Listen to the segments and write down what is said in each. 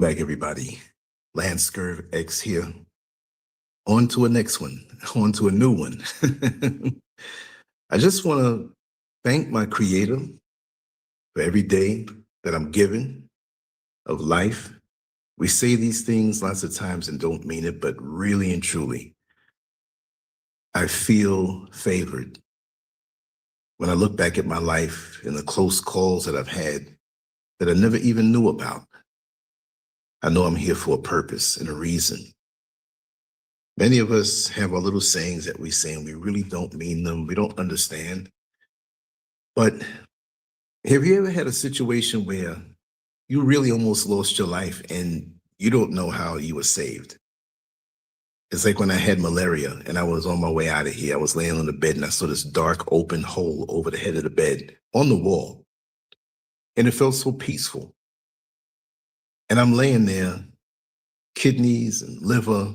back, everybody. LanceScurvX here. On to a next one, on to a new one. I just want to thank my Creator for every day that I'm given of life. We say these things lots of times and don't mean it, but really and truly, I feel favored. When I look back at my life and the close calls that I've had that I never even knew about, I know I'm here for a purpose and a reason. Many of us have our little sayings that we say and we really don't mean them. We don't understand. But have you ever had a situation where you really almost lost your life and you don't know how you were saved? It's like when I had malaria and I was on my way out of here. I was laying on the bed and I saw this dark open hole over the head of the bed on the wall. And it felt so peaceful. And I'm laying there, kidneys and liver,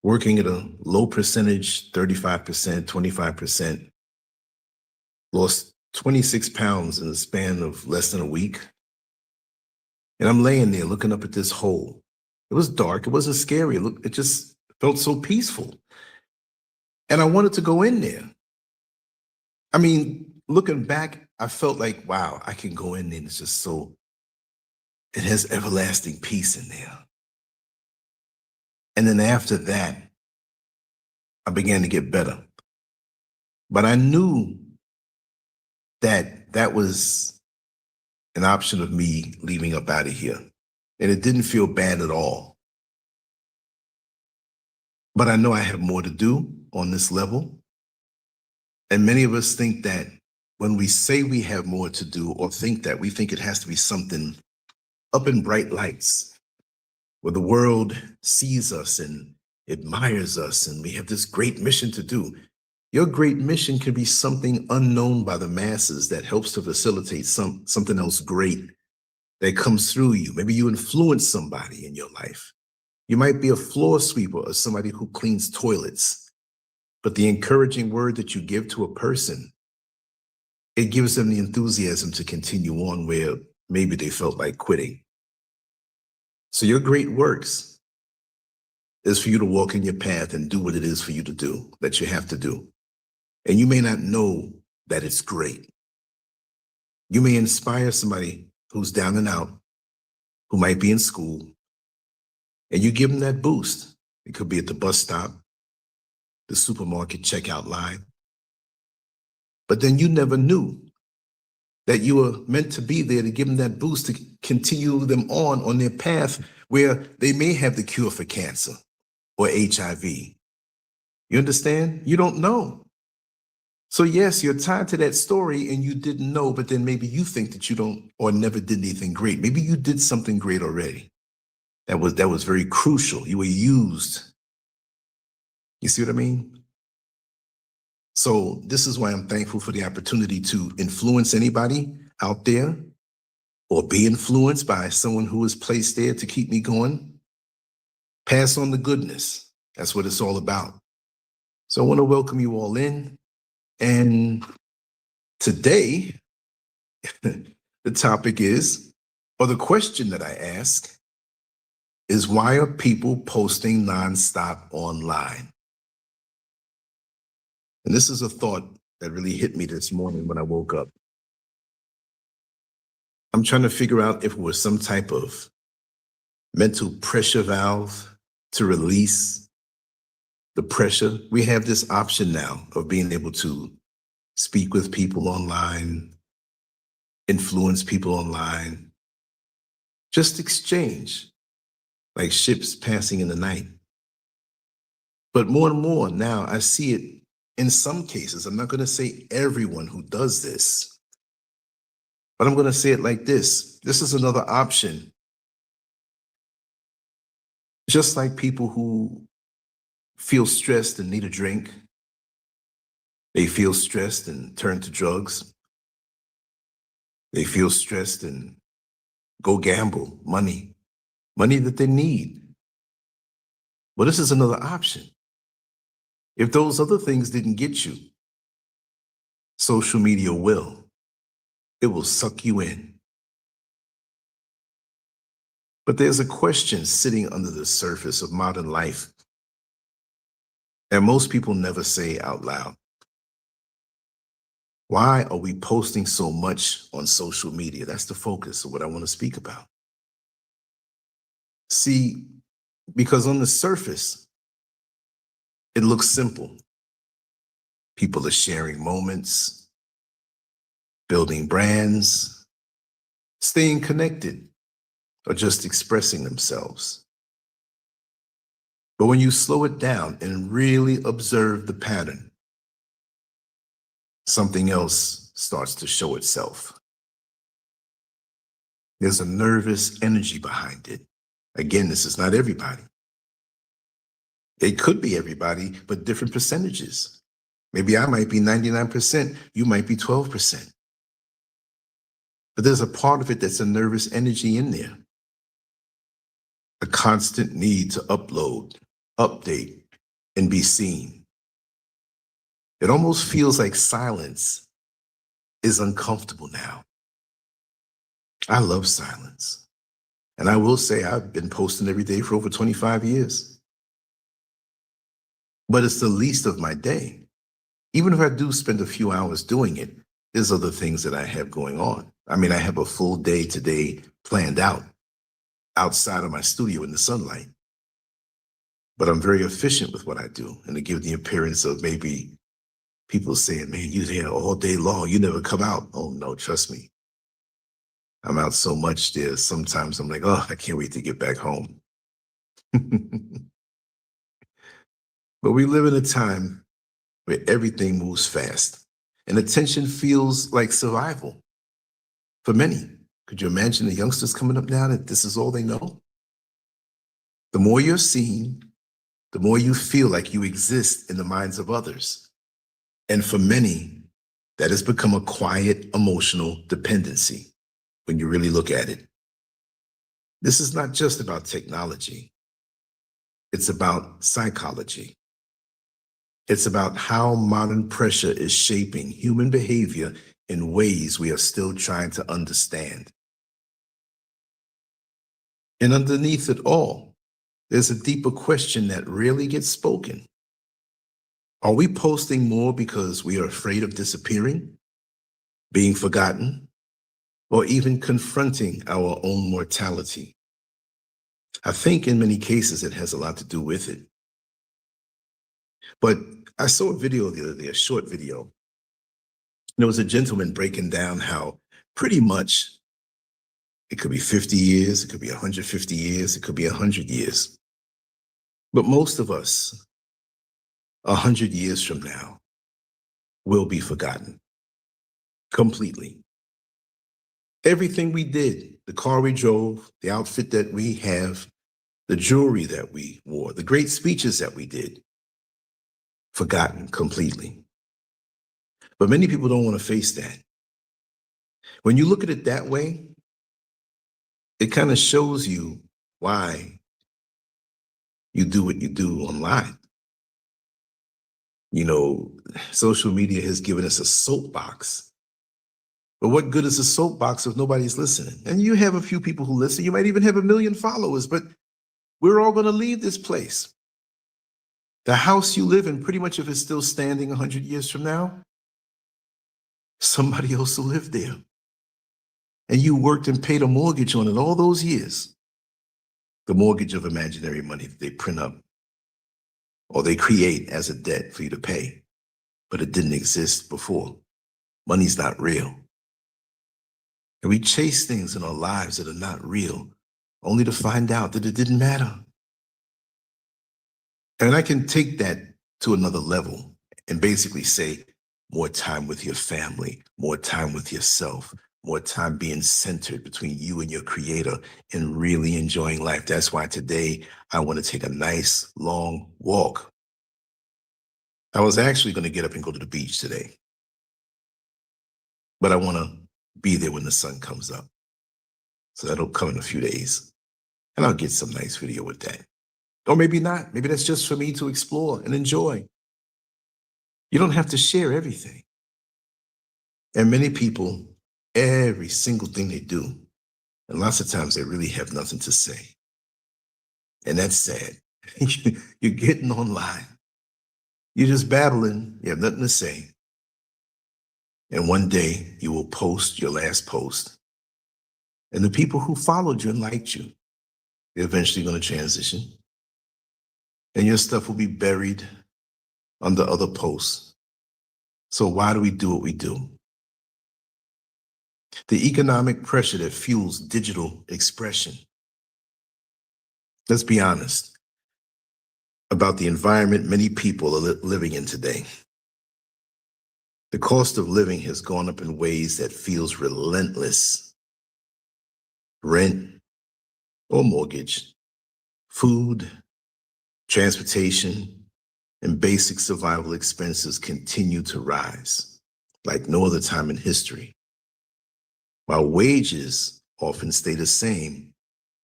working at a low percentage, 35%, 25%, lost 26 pounds in the span of less than a week. And I'm laying there looking up at this hole. It was dark, it wasn't scary, it just felt so peaceful. And I wanted to go in there. I mean, looking back, I felt like, wow, I can go in there and it's just so, it has everlasting peace in there. And then after that, I began to get better. But I knew that that was an option of me leaving up out of here. And it didn't feel bad at all. But I know I have more to do on this level. And many of us think that when we say we have more to do or think that, we think it has to be something up in bright lights, where the world sees us and admires us, and we have this great mission to do. Your great mission could be something unknown by the masses that helps to facilitate something else great that comes through you. Maybe you influence somebody in your life. You might be a floor sweeper or somebody who cleans toilets, but the encouraging word that you give to a person, it gives them the enthusiasm to continue on where maybe they felt like quitting. So your great works is for you to walk in your path and do what it is for you to do, that you have to do. And you may not know that it's great. You may inspire somebody who's down and out, who might be in school, and you give them that boost. It could be at the bus stop, the supermarket checkout line. But then you never knew that you were meant to be there to give them that boost to continue them on their path where they may have the cure for cancer or HIV. You understand? You don't know. So yes, you're tied to that story and you didn't know, but then maybe you think that you don't or never did anything great. Maybe you did something great already. That was very crucial. You were used. You see what I mean? So this is why I'm thankful for the opportunity to influence anybody out there or be influenced by someone who is placed there to keep me going. Pass on the goodness. That's what it's all about. So I want to welcome you all in. And today, the topic is, or the question that I ask is, why are people posting nonstop online? And this is a thought that really hit me this morning when I woke up. I'm trying to figure out if it was some type of mental pressure valve to release the pressure. We have this option now of being able to speak with people online, influence people online, just exchange like ships passing in the night. But more and more now I see it in some cases. I'm not going to say everyone who does this, but I'm going to say it like this. This is another option. Just like people who feel stressed and need a drink, they feel stressed and turn to drugs. They feel stressed and go gamble money that they need. Well, this is another option. If those other things didn't get you, social media will. It will suck you in. But there's a question sitting under the surface of modern life, and most people never say out loud. Why are we posting so much on social media? That's the focus of what I want to speak about. See, because on the surface, it looks simple. People are sharing moments, building brands, staying connected, or just expressing themselves. But when you slow it down and really observe the pattern, something else starts to show itself. There's a nervous energy behind it. Again, this is not everybody. It could be everybody, but different percentages. Maybe I might be 99%, you might be 12%. But there's a part of it that's a nervous energy in there. A constant need to upload, update, and be seen. It almost feels like silence is uncomfortable now. I love silence. And I will say I've been posting every day for over 25 years. But it's the least of my day. Even if I do spend a few hours doing it, there's other things that I have going on. I mean, I have a full day today planned out outside of my studio in the sunlight. But I'm very efficient with what I do. And to give the appearance of maybe people saying, man, you're there all day long, you never come out. Oh no, trust me. I'm out so much there. Sometimes I'm like, oh, I can't wait to get back home. But we live in a time where everything moves fast and attention feels like survival for many. Could you imagine the youngsters coming up now that this is all they know? The more you're seen, the more you feel like you exist in the minds of others. And for many, that has become a quiet emotional dependency when you really look at it. This is not just about technology. It's about psychology. It's about how modern pressure is shaping human behavior in ways we are still trying to understand. And underneath it all, there's a deeper question that rarely gets spoken. Are we posting more because we are afraid of disappearing, being forgotten, or even confronting our own mortality? I think in many cases it has a lot to do with it. But I saw a video the other day, a short video. There was a gentleman breaking down how pretty much it could be 50 years, it could be 150 years, it could be 100 years. But most of us, 100 years from now, will be forgotten completely. Everything we did, the car we drove, the outfit that we have, the jewelry that we wore, the great speeches that we did, forgotten completely. But many people don't want to face that. When you look at it that way, it kind of shows you why you do what you do online. You know, social media has given us a soapbox. But what good is a soapbox if nobody's listening? And you have a few people who listen. You might even have 1 million followers, but we're all going to leave this place. The house you live in, pretty much if it's still standing 100 years from now, somebody else will live there. And you worked and paid a mortgage on it all those years. The mortgage of imaginary money that they print up or they create as a debt for you to pay, but it didn't exist before. Money's not real. And we chase things in our lives that are not real, only to find out that it didn't matter. And I can take that to another level and basically say more time with your family, more time with yourself, more time being centered between you and your creator and really enjoying life. That's why today I want to take a nice long walk. I was actually going to get up and go to the beach today, but I want to be there when the sun comes up. So that'll come in a few days and I'll get some nice video with that. Or maybe not. Maybe that's just for me to explore and enjoy. You don't have to share everything. And many people, every single thing they do, And lots of times they really have nothing to say. And that's sad. You're getting online. You're just babbling. You have nothing to say. And one day you will post your last post. And the people who followed you and liked you, they're eventually going to transition. And your stuff will be buried under other posts. So why do we do what we do? The economic pressure that fuels digital expression. Let's be honest about the environment many people are living in today. The cost of living has gone up in ways that feels relentless. Rent or mortgage, food, transportation, and basic survival expenses continue to rise like no other time in history, while wages often stay the same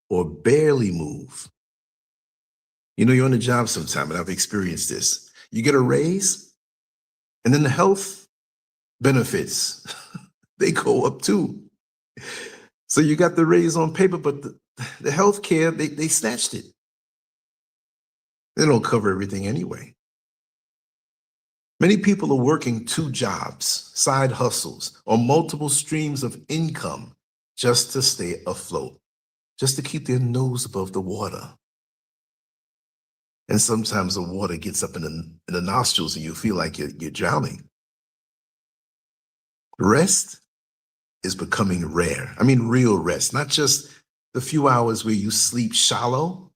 or barely move. You know, you're on the job sometime, and I've experienced this. You get a raise, and then the health benefits, they go up too. So you got the raise on paper, but the health care, they snatched it. They don't cover everything anyway. Many people are working 2 jobs, side hustles, or multiple streams of income just to stay afloat, just to keep their nose above the water. And sometimes the water gets up in the nostrils and you feel like you're drowning. Rest is becoming rare. I mean, real rest, not just the few hours where you sleep shallow,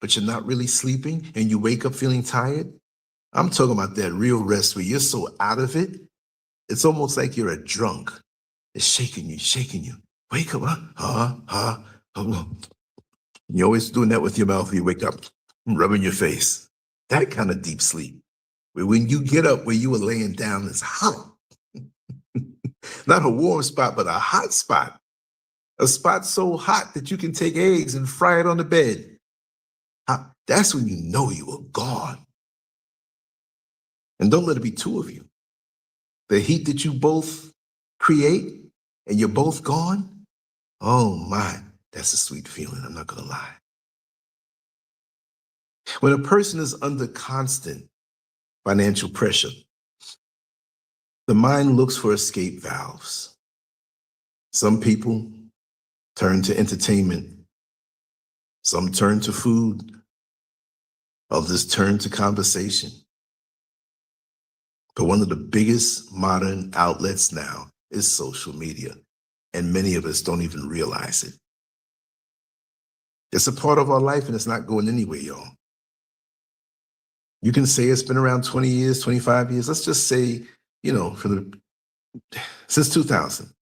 but you're not really sleeping and you wake up feeling tired. I'm talking about that real rest where you're so out of it, it's almost like you're a drunk. It's shaking you. Wake up, You're always doing that with your mouth when you wake up, rubbing your face. That kind of deep sleep. Where when you get up where you were laying down, it's hot. Not a warm spot, but a hot spot. A spot so hot that you can take eggs and fry it on the bed. That's when you know you are gone. And don't let it be 2 of you. The heat that you both create and you're both gone, oh my, that's a sweet feeling, I'm not gonna lie. When a person is under constant financial pressure, the mind looks for escape valves. Some people turn to entertainment. Some turn to food. Others turn to conversation. But one of the biggest modern outlets now is social media, and many of us don't even realize it. It's a part of our life and it's not going anywhere, y'all. You can say it's been around 20 years, 25 years. Let's just say, since 2000.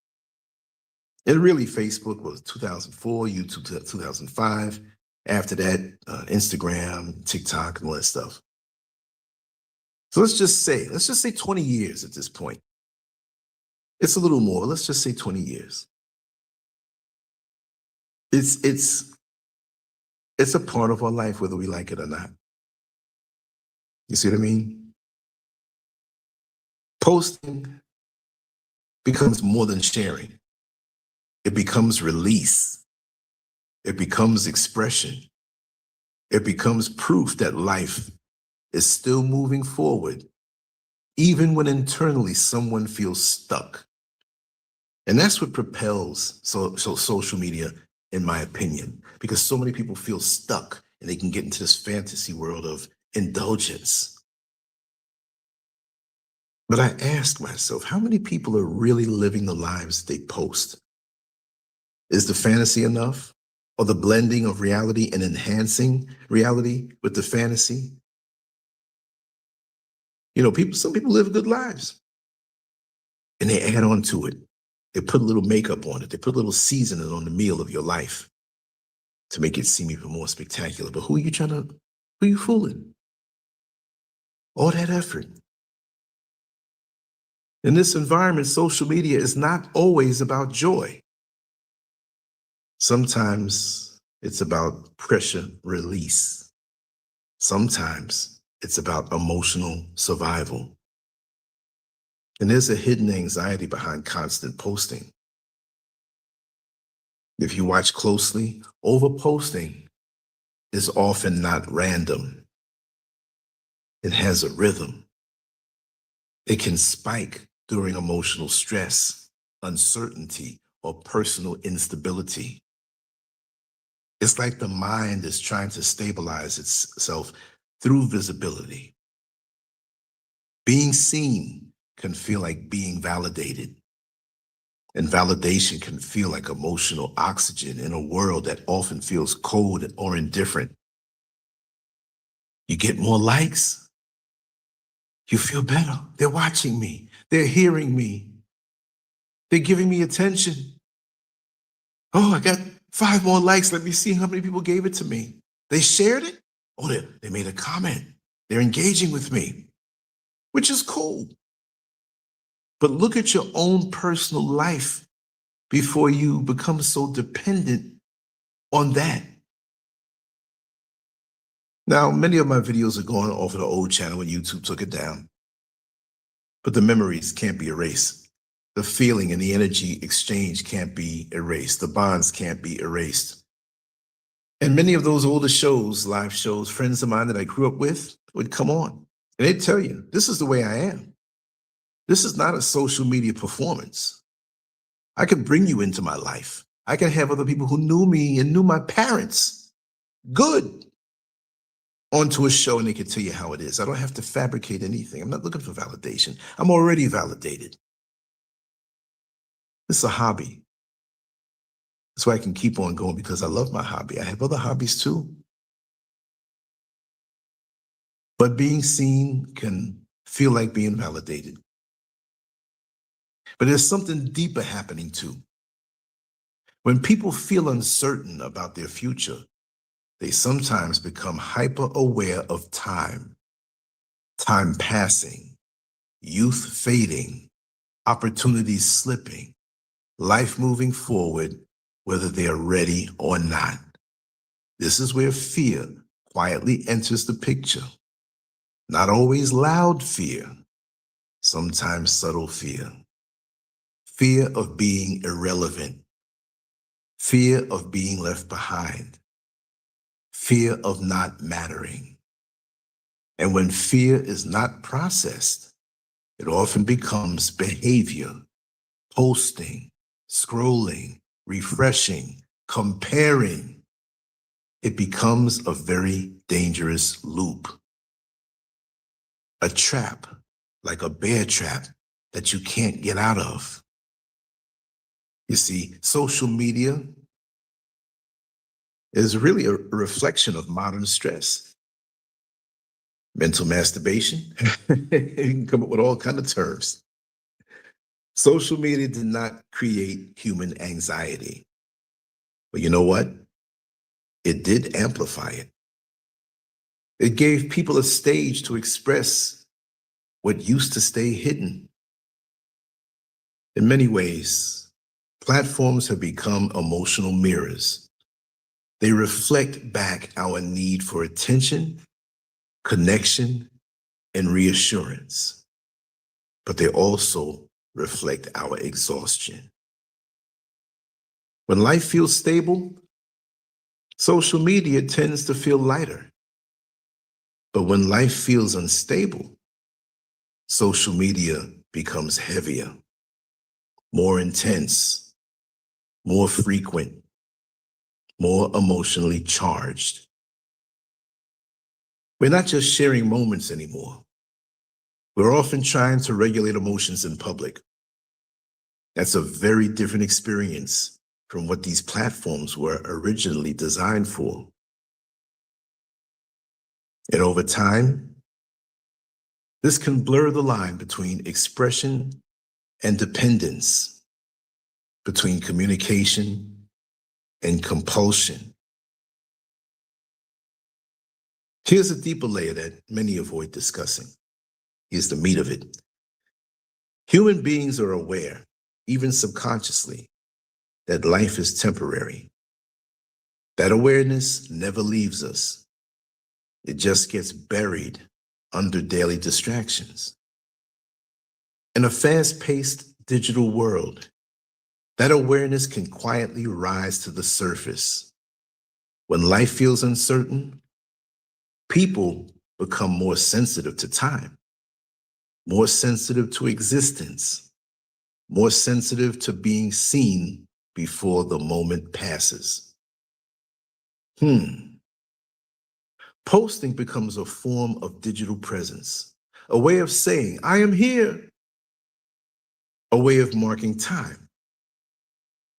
And really, Facebook was 2004, YouTube 2005. After that, Instagram, TikTok, and all that stuff. So let's just say 20 years at this point. It's a little more. Let's just say 20 years. It's a part of our life, whether we like it or not. You see what I mean? Posting becomes more than sharing. It becomes release. It becomes expression. It becomes proof that life is still moving forward, even when internally someone feels stuck. And that's what propels social media, in my opinion, because so many people feel stuck and they can get into this fantasy world of indulgence. But I ask myself, how many people are really living the lives they post? Is the fantasy enough? Or the blending of reality and enhancing reality with the fantasy? Some people live good lives and they add on to it. They put a little makeup on it. They put a little seasoning on the meal of your life to make it seem even more spectacular. But who are you fooling? All that effort. In this environment, social media is not always about joy. Sometimes it's about pressure release. Sometimes it's about emotional survival. And there's a hidden anxiety behind constant posting. If you watch closely, overposting is often not random. It has a rhythm. It can spike during emotional stress, uncertainty, or personal instability. It's like the mind is trying to stabilize itself through visibility. Being seen can feel like being validated, and validation can feel like emotional oxygen in a world that often feels cold or indifferent. You get more likes, you feel better. They're watching me, they're hearing me, they're giving me attention. Oh, I got 5 more likes. Let me see how many people gave it to me. They shared it. Oh, they made a comment. They're engaging with me, which is cool. But look at your own personal life before you become so dependent on that. Now, many of my videos are going off of the old channel when YouTube took it down, but the memories can't be erased. The feeling and the energy exchange can't be erased. The bonds can't be erased. And many of those older shows, live shows, friends of mine that I grew up with would come on and they'd tell you, this is the way I am. This is not a social media performance. I can bring you into my life. I can have other people who knew me and knew my parents good onto a show and they can tell you how it is. I don't have to fabricate anything. I'm not looking for validation. I'm already validated. It's a hobby. That's why I can keep on going, because I love my hobby. I have other hobbies too. But being seen can feel like being validated. But there's something deeper happening too. When people feel uncertain about their future, they sometimes become hyper aware of time passing, youth fading, opportunities slipping, life moving forward, whether they are ready or not. This is where fear quietly enters the picture. Not always loud fear, sometimes subtle fear. Fear of being irrelevant. Fear of being left behind. Fear of not mattering. And when fear is not processed, it often becomes behavior, posting, scrolling, refreshing, comparing. It becomes a very dangerous loop. A trap, like a bear trap that you can't get out of. You see, social media is really a reflection of modern stress. Mental masturbation, you can come up with all kinds of terms. Social media did not create human anxiety. But you know what? It did amplify it. It gave people a stage to express what used to stay hidden. In many ways, platforms have become emotional mirrors. They reflect back our need for attention, connection, and reassurance. But they also reflect our exhaustion. When life feels stable, social media tends to feel lighter. But when life feels unstable, social media becomes heavier, more intense, more frequent, more emotionally charged. We're not just sharing moments anymore. We're often trying to regulate emotions in public. That's a very different experience from what these platforms were originally designed for. And over time, this can blur the line between expression and dependence, between communication and compulsion. Here's a deeper layer that many avoid discussing. Here's the meat of it. Human beings are aware, even subconsciously, that life is temporary. That awareness never leaves us. It just gets buried under daily distractions. In a fast-paced digital world, That awareness can quietly rise to the surface. When life feels uncertain, people become more sensitive to time, more sensitive to existence, more sensitive to being seen before the moment passes. Posting becomes a form of digital presence, a way of saying, I am here, a way of marking time,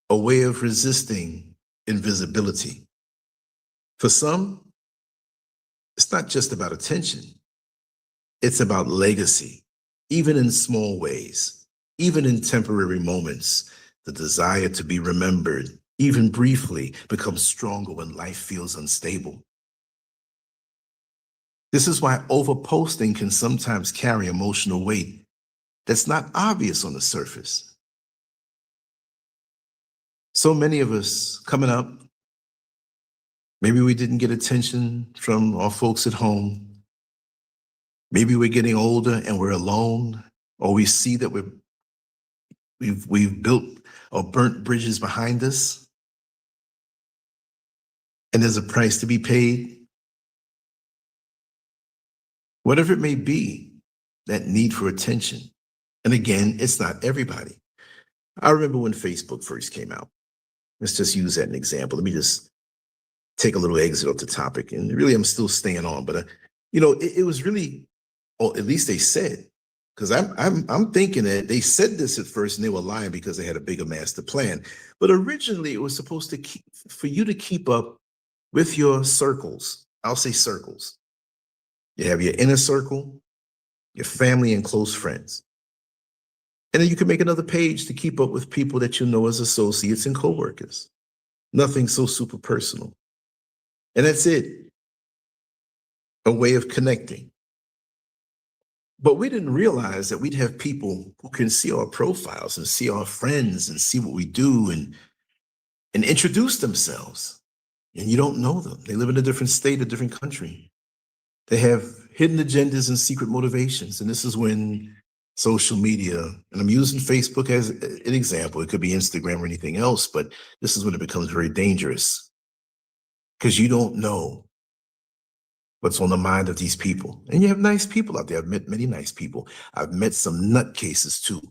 a way of resisting invisibility. For some, it's not just about attention, it's about legacy, even in small ways, even in temporary moments. The desire to be remembered, even briefly, becomes stronger when life feels unstable. This is why overposting can sometimes carry emotional weight that's not obvious on the surface. So many of us coming up, maybe we didn't get attention from our folks at home. Maybe we're getting older and we're alone, or we see that we've built or burnt bridges behind us, and there's a price to be paid. Whatever it may be, that need for attention. And again, it's not everybody. I remember when Facebook first came out. Let's just use that as an example. Let me just take a little exit off the topic. And really, I'm still staying on, but it was really, or at least they said, because I'm thinking that they said this at first and they were lying because they had a bigger master plan. But originally, it was supposed to for you to keep up with your circles. I'll say circles. You have your inner circle, your family and close friends. And then you can make another page to keep up with people that you know as associates and coworkers. Nothing so super personal. And that's it. A way of connecting. But we didn't realize that we'd have people who can see our profiles and see our friends and see what we do and introduce themselves. And you don't know them. They live in a different state, a different country. They have hidden agendas and secret motivations. And this is when social media, and I'm using Facebook as an example, it could be Instagram or anything else, but this is when it becomes very dangerous because you don't know what's on the mind of these people. And you have nice people out there. I've met many nice people. I've met some nutcases too.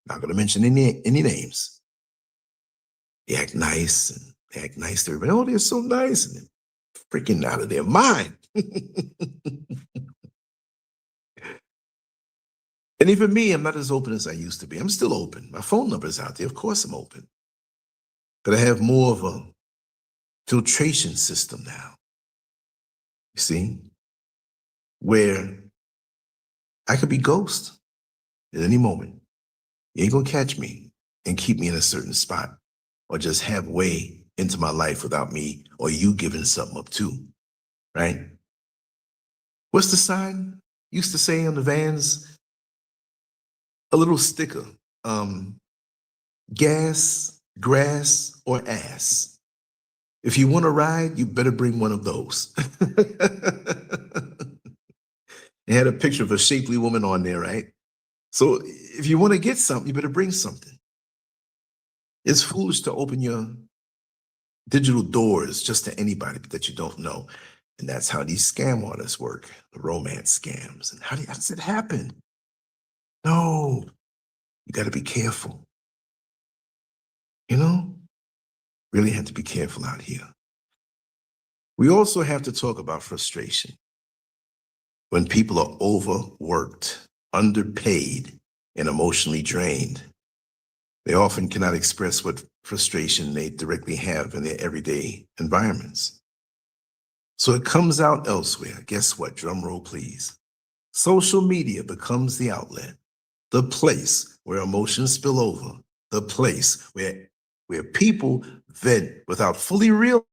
Not going to mention any names. They act nice and they act nice to everybody. Oh, they're so nice and they're freaking out of their mind. And even me, I'm not as open as I used to be. I'm still open. My phone number's out there. Of course I'm open. But I have more of a filtration system now. You see? Where I could be ghost at any moment. You ain't gonna catch me and keep me in a certain spot or just have way into my life without me or you giving something up too, right? What's the sign used to say on the vans? A little sticker, gas, grass, or ass. If you want to ride, you better bring one of those. They had a picture of a shapely woman on there, right? So if you want to get something, you better bring something. It's foolish to open your digital doors just to anybody that you don't know. And that's how these scam artists work, the romance scams. And how does it happen? No, you got to be careful. Really have to be careful out here. We also have to talk about frustration. When people are overworked, underpaid, and emotionally drained, they often cannot express what frustration they directly have in their everyday environments. So it comes out elsewhere. Guess what? Drum roll, please. Social media becomes the outlet, the place where emotions spill over, the place where people vent without fully realizing.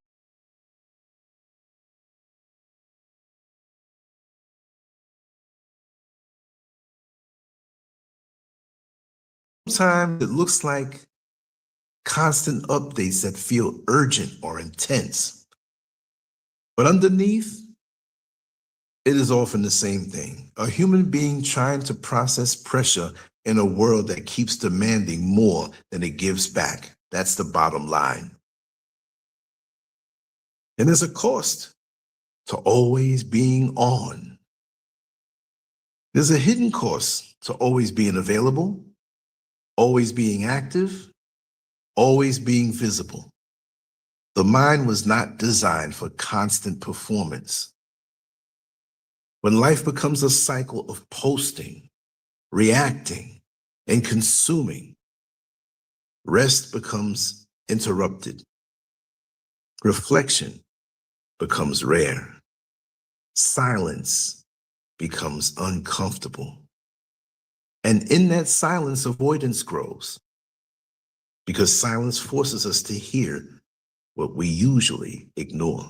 Sometimes it looks like constant updates that feel urgent or intense. But underneath, it is often the same thing. A human being trying to process pressure in a world that keeps demanding more than it gives back. That's the bottom line. And there's a cost to always being on. There's a hidden cost to always being available, always being active, always being visible. The mind was not designed for constant performance. When life becomes a cycle of posting, reacting, and consuming, rest becomes interrupted. Reflection becomes rare. Silence becomes uncomfortable. And in that silence, avoidance grows, because silence forces us to hear what we usually ignore.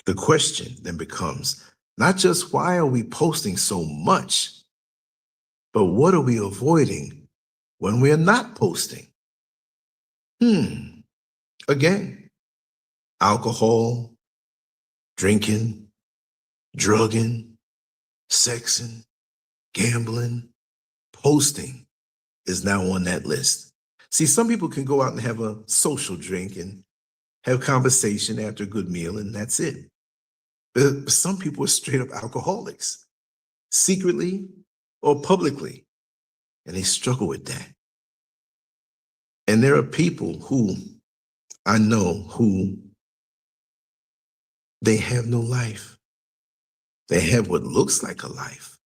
The question then becomes not just why are we posting so much, but what are we avoiding when we are not posting? Again, alcohol, drinking, drugging, sexing, gambling, posting is now on that list. See, some people can go out and have a social drink and have conversation after a good meal, and that's it. But some people are straight up alcoholics, secretly or publicly, and they struggle with that. And there are people who I know who they have no life. They have what looks like a life,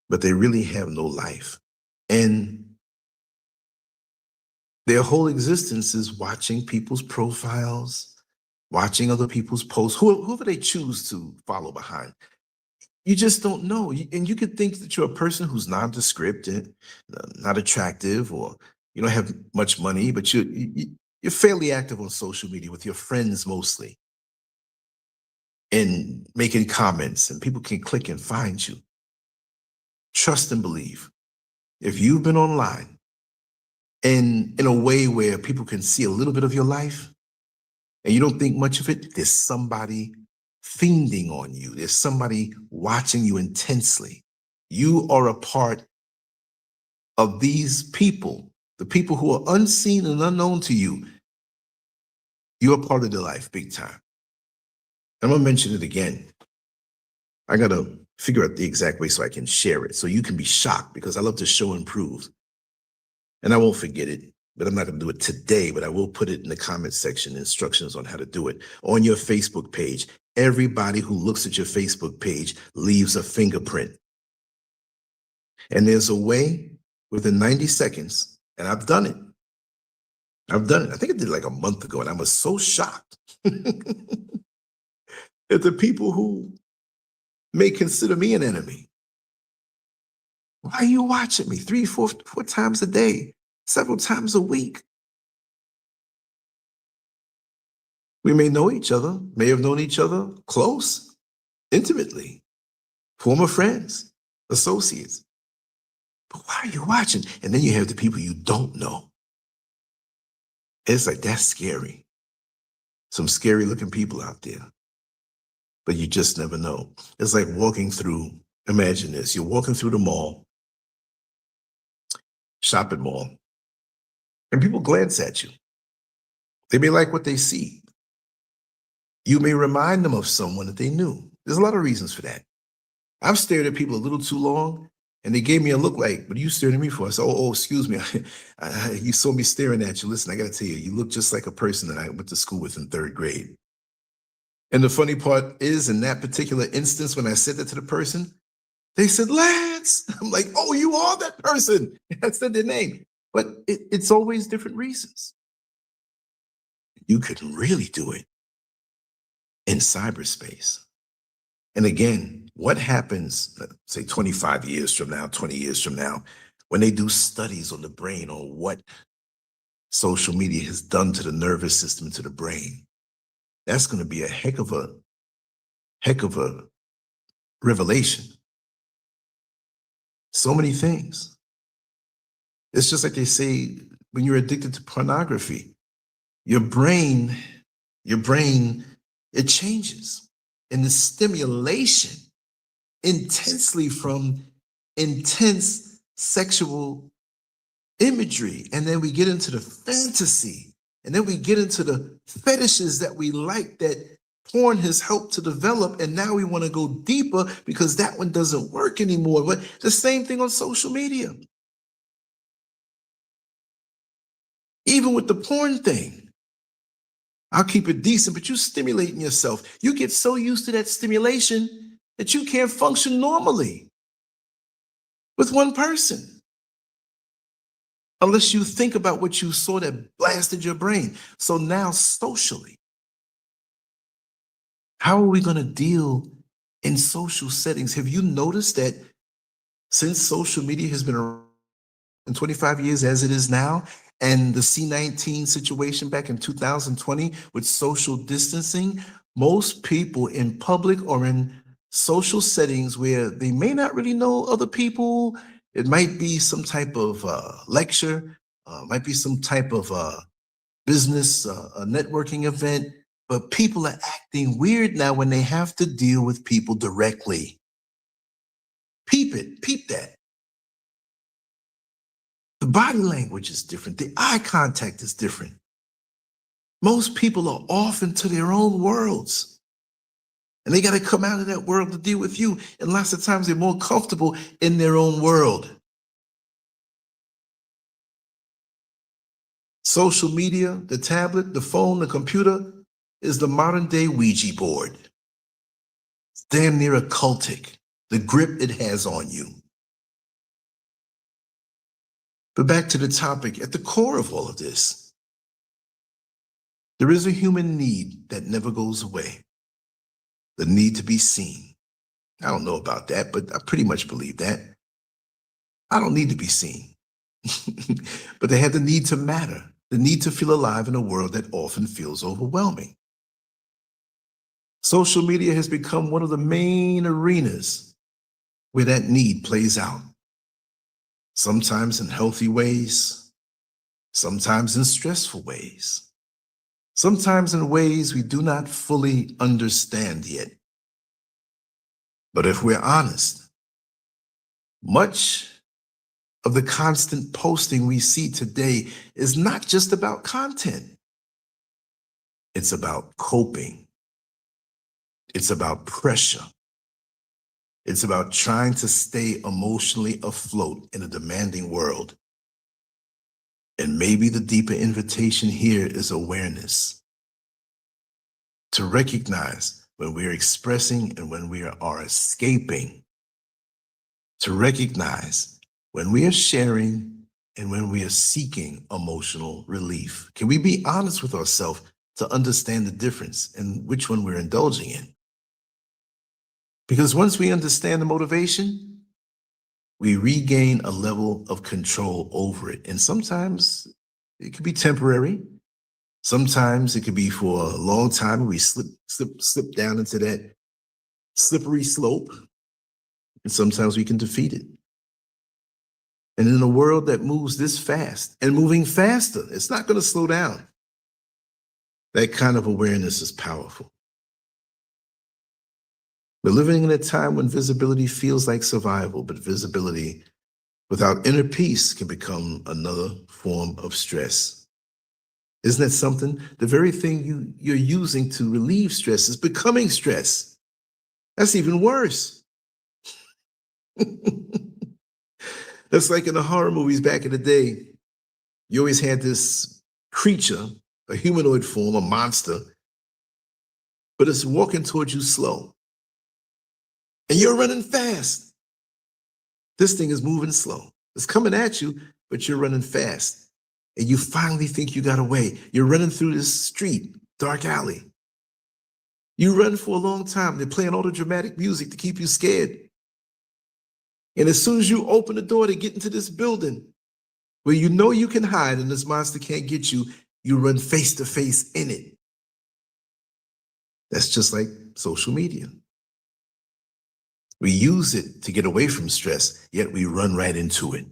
but they really have no life. And their whole existence is watching people's profiles, watching other people's posts, whoever they choose to follow behind. You just don't know. And you could think that you're a person who's nondescript and not attractive, or you don't have much money, but you're fairly active on social media with your friends mostly, and making comments, and people can click and find you. Trust and believe. If you've been online and in a way where people can see a little bit of your life and you don't think much of it, there's somebody fiending on you. There's somebody watching you intensely. You are a part of these people, the people who are unseen and unknown to you. You're a part of their life, big time. I'm gonna mention it again. I gotta figure out the exact way so I can share it, so you can be shocked, because I love to show and prove. And I won't forget it, but I'm not gonna do it today, but I will put it in the comment section, instructions on how to do it. On your Facebook page, everybody who looks at your Facebook page leaves a fingerprint. And there's a way within 90 seconds, and I've done it. I think I did it like a month ago, and I was so shocked at the people who may consider me an enemy. Why are you watching me 3, 4 times a day, several times a week? We may know each other, may have known each other close, intimately, former friends, associates. But why are you watching? And then you have the people you don't know. It's like, that's scary. Some scary looking people out there. But you just never know. It's like walking through, imagine this, you're walking through the mall, shopping mall, and people glance at you. They may like what they see. You may remind them of someone that they knew. There's a lot of reasons for that. I've stared at people a little too long, and they gave me a look like, what are you staring at me for? I said, oh, excuse me. You saw me staring at you. Listen, I got to tell you, you look just like a person that I went to school with in 3rd grade. And the funny part is, in that particular instance, when I said that to the person, they said, Lance. I'm like, oh, you are that person. I said their name. But it's always different reasons. You can really do it in cyberspace. And again, what happens, let's say 25 years from now, 20 years from now, when they do studies on the brain, on what social media has done to the nervous system, to the brain? That's going to be a heck of a revelation. So many things. It's just like they say, when you're addicted to pornography, your brain, it changes. And the stimulation intensely from intense sexual imagery, and then we get into the fantasy, and then we get into the fetishes that we like that porn has helped to develop, and now we want to go deeper because that one doesn't work anymore. But the same thing on social media. Even with the porn thing, I'll keep it decent, but you're stimulating yourself. You get so used to that stimulation that you can't function normally with one person unless you think about what you saw that blasted your brain. So now socially, how are we going to deal in social settings? Have you noticed that since social media has been around in 25 years as it is now, and the C-19 situation back in 2020 with social distancing, most people in public or in social settings where they may not really know other people, it might be some type of lecture, might be some type of business, a networking event, but people are acting weird now when they have to deal with people directly. Peep it, peep that. The body language is different. The eye contact is different. Most people are off into their own worlds. And they got to come out of that world to deal with you. And lots of times they're more comfortable in their own world. Social media, the tablet, the phone, the computer is the modern day Ouija board. It's damn near occultic, the grip it has on you. But back to the topic, at the core of all of this, there is a human need that never goes away. The need to be seen. I don't know about that, but I pretty much believe that. I don't need to be seen. But they have the need to matter, the need to feel alive in a world that often feels overwhelming. Social media has become one of the main arenas where that need plays out. Sometimes in healthy ways, sometimes in stressful ways, sometimes in ways we do not fully understand yet. But if we're honest, much of the constant posting we see today is not just about content. It's about coping. It's about pressure. It's about trying to stay emotionally afloat in a demanding world. And maybe the deeper invitation here is awareness. To recognize when we're expressing and when we are escaping. To recognize when we are sharing and when we are seeking emotional relief. Can we be honest with ourselves to understand the difference and which one we're indulging in? Because once we understand the motivation, we regain a level of control over it. And sometimes it could be temporary. Sometimes it could be for a long time. We slip down into that slippery slope. And sometimes we can defeat it. And in a world that moves this fast and moving faster, it's not going to slow down. That kind of awareness is powerful. We're living in a time when visibility feels like survival, but visibility without inner peace can become another form of stress. Isn't that something? The very thing you're using to relieve stress is becoming stress. That's even worse. That's like in the horror movies back in the day. You always had this creature, a humanoid form, a monster, but it's walking towards you slow. And you're running fast. This thing is moving slow. It's coming at you, but you're running fast. And you finally think you got away. You're running through this street, dark alley. You run for a long time. They're playing all the dramatic music to keep you scared. And as soon as you open the door to get into this building where you know you can hide and this monster can't get you, you run face to face in it. That's just like social media. We use it to get away from stress, yet we run right into it.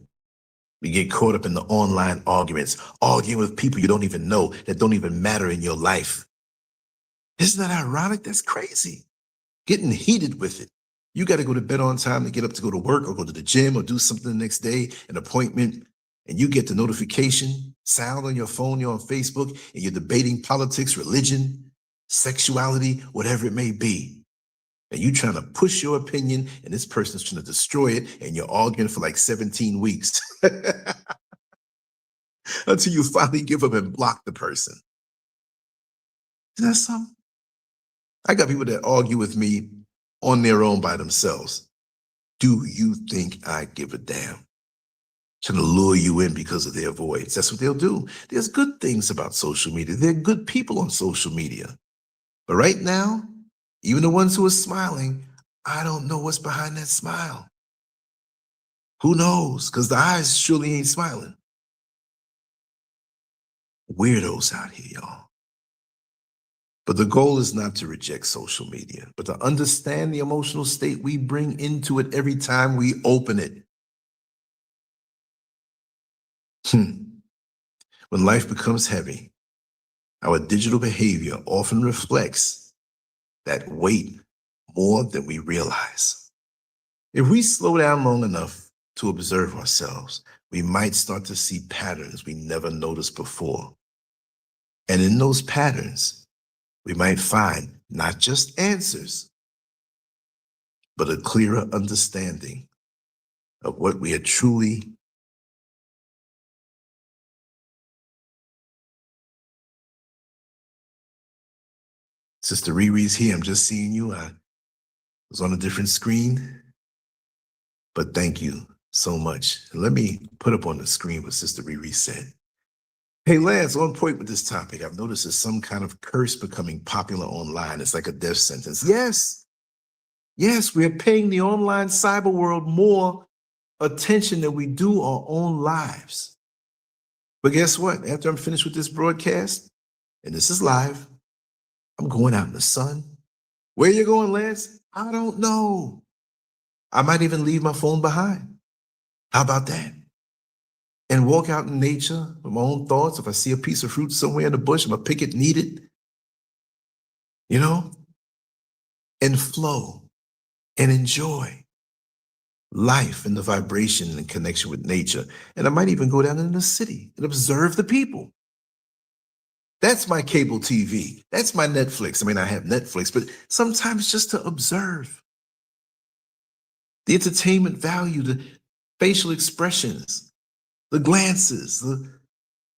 We get caught up in the online arguments, arguing with people you don't even know, that don't even matter in your life. Isn't that ironic? That's crazy. Getting heated with it. You got to go to bed on time to get up to go to work or go to the gym or do something the next day, an appointment. and you get the notification sound on your phone, you're on Facebook, and you're debating politics, religion, sexuality, whatever it may be. And you trying to push your opinion, and this person's trying to destroy it, and you're arguing for like 17 weeks until you finally give up and block the person. Isn't that something? I got people that argue with me on their own by themselves. Do you think I give a damn? Trying to lure you in because of their voice. That's what they'll do. There's good things about social media. There are good people on social media. But right now, even the ones who are smiling, I don't know what's behind that smile. Who knows? Because the eyes surely ain't smiling. Weirdos out here, y'all. But the goal is not to reject social media, but to understand the emotional state we bring into it every time we open it. When life becomes heavy, our digital behavior often reflects that weight more than we realize. If we slow down long enough to observe ourselves, we might start to see patterns we never noticed before. And in those patterns, we might find not just answers, but a clearer understanding of what we are truly. Sister Riri's here. I'm just seeing you. I was on a different screen, but thank you so much. Let me put up on the screen what Sister Riri said. Hey, Lance, on point with this topic. I've noticed there's some kind of curse becoming popular online. It's like a death sentence. Yes, we're paying the online cyber world more attention than we do our own lives. But guess what? After I'm finished with this broadcast, and this is live, I'm going out in the sun. Where you going, Lance? I don't know. I might even leave my phone behind. How about that? And walk out in nature with my own thoughts. If I see a piece of fruit somewhere in the bush, I'm going to pick it and eat it. You know? And flow and enjoy life and the vibration and connection with nature. And I might even go down in the city and observe the people. That's my cable TV. That's my Netflix. I mean, I have Netflix, but sometimes just to observe the entertainment value, the facial expressions, the glances.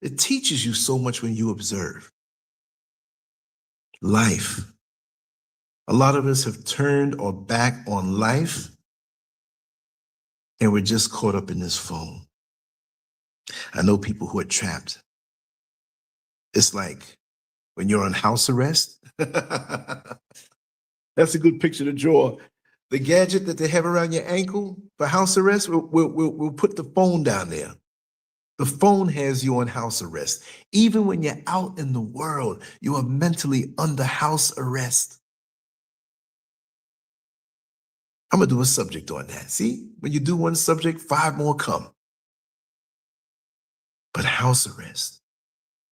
It teaches you so much when you observe life. A lot of us have turned our back on life, and we're just caught up in this phone. I know people who are trapped. It's like when you're on house arrest. That's a good picture to draw. The gadget that they have around your ankle for house arrest, we'll put the phone down there. The phone has you on house arrest. Even when you're out in the world, you are mentally under house arrest. I'm going to do a subject on that. See, when you do one subject, 5 more come. But house arrest.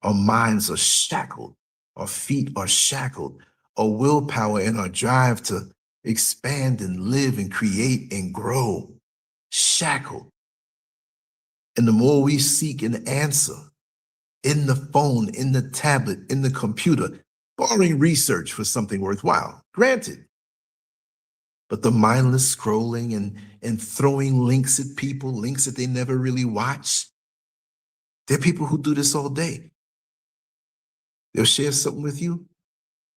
Our minds are shackled. Our feet are shackled. Our willpower and our drive to expand and live and create and grow, shackled. And the more we seek an answer in the phone, in the tablet, in the computer, barring research for something worthwhile, granted. But the mindless scrolling and throwing links at people, links that they never really watch. There are people who do this all day. They'll share something with you.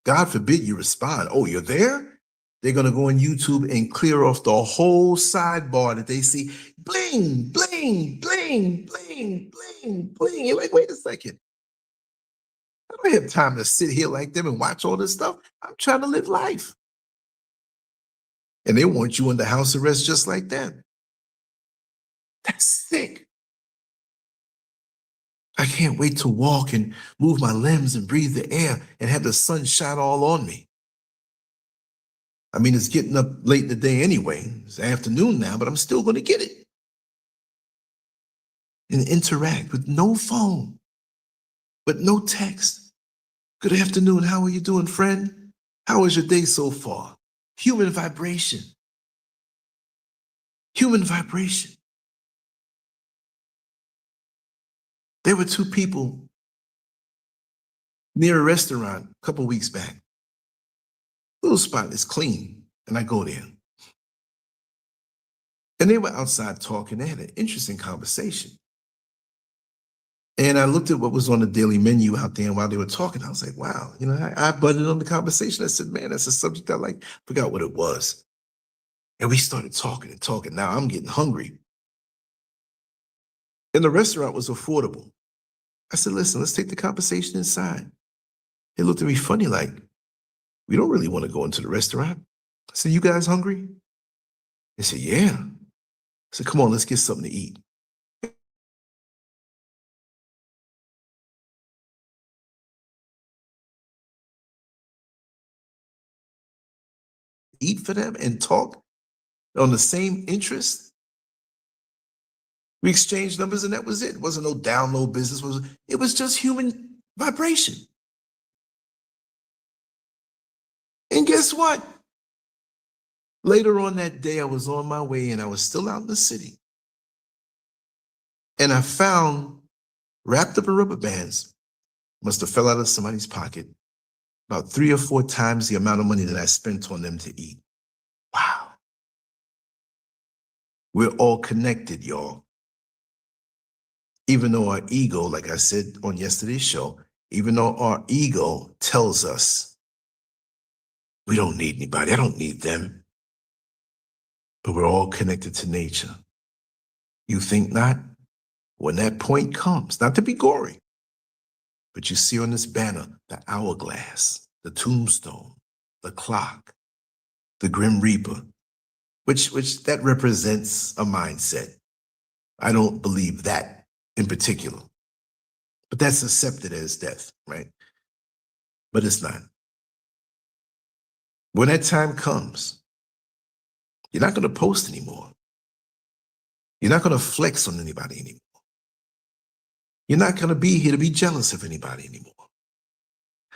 God forbid you respond. Oh, you're there? They're going to go on YouTube and clear off the whole sidebar that they see. Bling, bling, bling, bling, bling, bling. You're like, wait a second. I don't have time to sit here like them and watch all this stuff. I'm trying to live life. And they want you under house arrest just like that. That's sick. I can't wait to walk and move my limbs and breathe the air and have the sun shine all on me. I mean, it's getting up late in the day anyway. It's afternoon now, but I'm still going to get it. And interact with no phone, but no text. Good afternoon. How are you doing, friend? How was your day so far? Human vibration. Human vibration. There were two people near a restaurant a couple weeks back. Little spot is clean, and I go there. And they were outside talking. They had an interesting conversation. And I looked at what was on the daily menu out there, and while they were talking, I was like, wow, you know, I butted on the conversation. I said, man, that's a subject I like. Forgot what it was. And we started talking and talking. Now I'm getting hungry. And the restaurant was affordable. I said, listen, let's take the conversation inside. They looked at me funny, like, we don't really want to go into the restaurant. I said, you guys hungry? They said, yeah. I said, come on, let's get something to eat. Eat for them and talk on the same interest. We exchanged numbers and that was it. It wasn't no download business. It was just human vibration. And guess what? Later on that day, I was on my way and I was still out in the city. And I found, wrapped up in rubber bands, must have fell out of somebody's pocket, about 3 or 4 times the amount of money that I spent on them to eat. Wow. We're all connected, y'all. Even though our ego, like I said on yesterday's show, even though our ego tells us we don't need anybody, I don't need them, but we're all connected to nature. You think not? When that point comes, not to be gory, but you see on this banner, the hourglass, the tombstone, the clock, the Grim Reaper, which that represents a mindset. I don't believe that in particular, but that's accepted as death, right? But it's not. When that time comes, you're not going to post anymore. You're not going to flex on anybody anymore. You're not going to be here to be jealous of anybody anymore.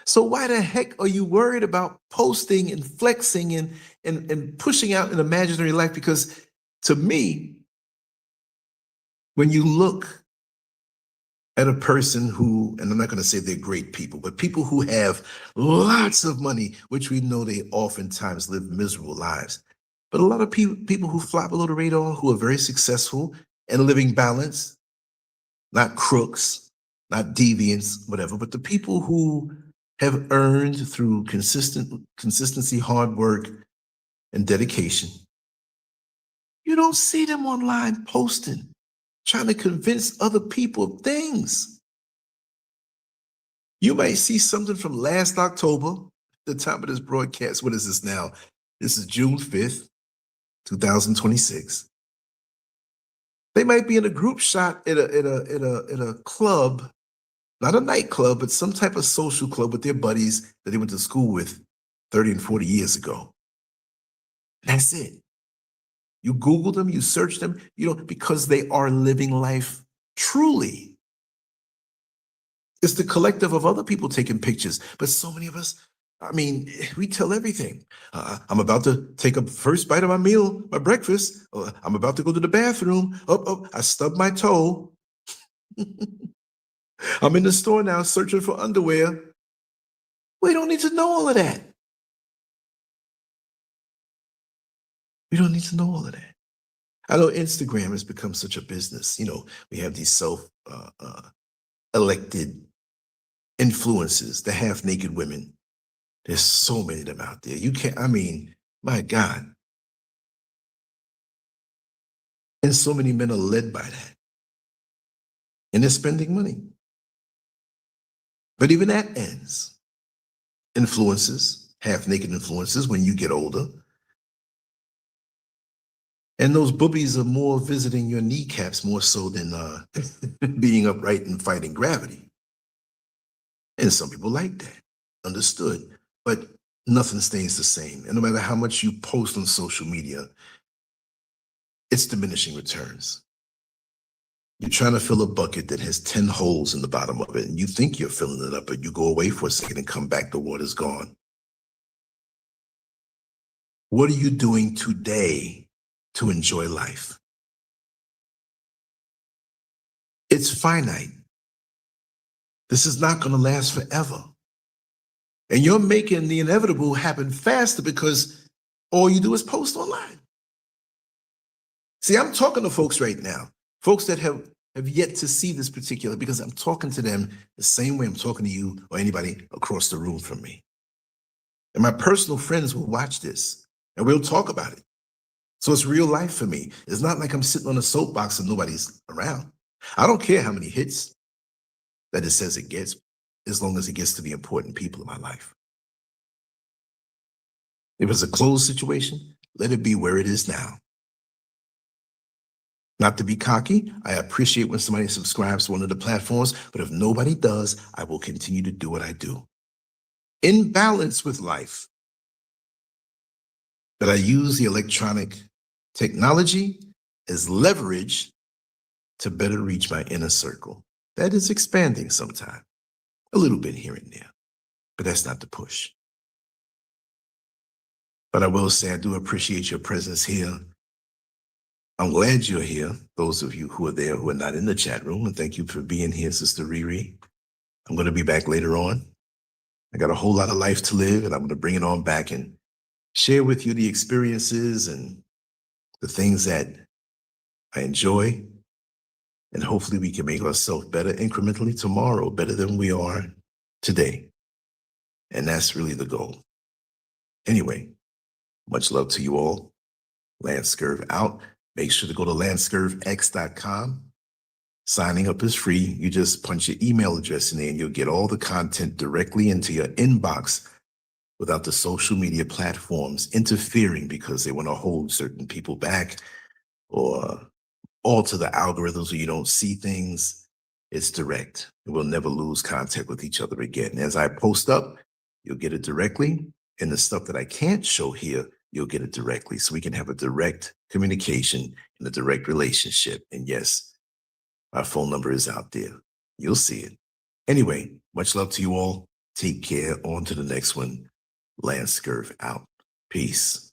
So why the heck are you worried about posting and flexing and pushing out an imaginary life? Because to me, when you look at a person who, and I'm not going to say they're great people, but people who have lots of money, which we know they oftentimes live miserable lives. But a lot of people who fly below the radar, who are very successful and living balanced, not crooks, not deviants, whatever, but the people who have earned through consistency, hard work, and dedication. You don't see them online posting, trying to convince other people of things. You might see something from last October, the time of this broadcast. What is this now? This is June 5th, 2026. They might be in a group shot at a club, not a nightclub, but some type of social club with their buddies that they went to school with 30 and 40 years ago. That's it. You Google them, you search them, because they are living life truly. It's the collective of other people taking pictures. But so many of us, we tell everything. I'm about to take a first bite of my meal, my breakfast. I'm about to go to the bathroom. I stubbed my toe. I'm in the store now searching for underwear. We don't need to know all of that. We don't need to know all of that. I know Instagram has become such a business. We have these self-elected influencers, the half-naked women. There's so many of them out there. You can't, my God. And so many men are led by that. And they're spending money. But even that ends. Influencers, half-naked influencers, when you get older. And those boobies are more visiting your kneecaps more so than being upright and fighting gravity. And some people like that. Understood. But nothing stays the same. And no matter how much you post on social media, it's diminishing returns. You're trying to fill a bucket that has 10 holes in the bottom of it, and you think you're filling it up, but you go away for a second and come back, the water's gone. What are you doing today to enjoy life? It's finite. This is not going to last forever. And you're making the inevitable happen faster because all you do is post online. See, I'm talking to folks right now, folks that have yet to see this particular, because I'm talking to them the same way I'm talking to you or anybody across the room from me. And my personal friends will watch this and we'll talk about it. So it's real life for me. It's not like I'm sitting on a soapbox and nobody's around. I don't care how many hits that it says it gets, as long as it gets to the important people in my life. If it's a closed situation, let it be where it is now. Not to be cocky, I appreciate when somebody subscribes to one of the platforms, but if nobody does, I will continue to do what I do. In balance with life, that I use the electronic technology as leverage to better reach my inner circle. That is expanding sometime, a little bit here and there, but that's not the push. But I will say I do appreciate your presence here. I'm glad you're here, those of you who are there who are not in the chat room, and thank you for being here, Sister Riri. I'm going to be back later on. I got a whole lot of life to live, and I'm going to bring it on back and share with you the experiences and the things that I enjoy, and hopefully we can make ourselves better incrementally tomorrow, better than we are today. And that's really the goal. Anyway, much love to you all. LanceScurv out. Make sure to go to LanceScurvX.com. Signing up is free. You just punch your email address in there and you'll get all the content directly into your inbox without the social media platforms interfering because they want to hold certain people back or alter the algorithms so you don't see things. It's direct. We'll never lose contact with each other again. As I post up, you'll get it directly. And the stuff that I can't show here, you'll get it directly. So we can have a direct communication and a direct relationship. And yes, my phone number is out there. You'll see it. Anyway, much love to you all. Take care. On to the next one. LanceScurv out. Peace.